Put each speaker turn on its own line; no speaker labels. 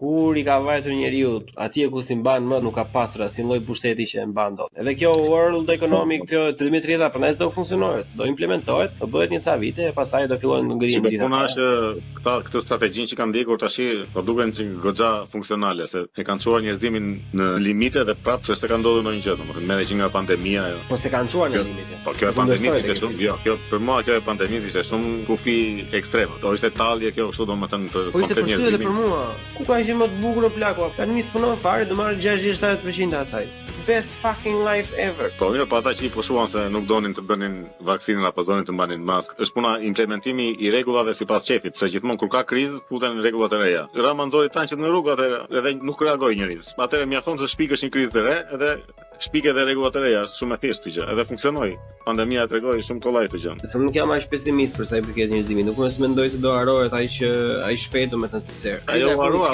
Kur I ka vajtur njeriu atje ku si mban më nuk ka pasur asnjë lloj pushteti që e mban dot. Edhe kjo World Economic 2030 prandaj do funksionohet, do implementohet, do bëhet një ca vite e pastaj do fillojnë të ngrihen gjithë.
Puna është këtë strategjinë që kanë ndjekur tash po duken që goxha funksionale, se e kanë çuar njerëzimin në limite dhe prapë s'është ka ndodhur ndonjë gjë, domethënë merret që nga pandemia.
Po se kanë çuar në limite.
Po kjo e pandemisë ishte shumë, jo, kjo për mua kjo e pandemisë ishte shumë kufi ekstreme. Do ishte tallje kjo kështu domethënë për
komplet njerëzimin. Po ishte për ty edhe për mua. Ku ka gjë më të bukur o plako? Tani mi s'punon fare, do marr 60-70% asaj. Best fucking life ever.
Po mirë, po ata që I pushuan se nuk donin të bënin vaksinën apo donin të mbanin maskë. Është puna implementimi I rregullave sipas shefit, se gjithmonë kur ka krizë futen rregullat e reja. Rama nxori tanqet në rrugë atë edhe nuk reagoi njeriu. Atëherë mjafton të shpikësh një krizë të re edhe shpike dhe rregullat e reja, është shumë e thjeshtë gjë, edhe funksionoi. Pandemia tregoi shumë kollaj këtë gjë.
Se nuk jam aq pesimist për sa I përket njerëzimit. Nuk mendoj se do harohet ai shpejt domethënë sepse
ajo harua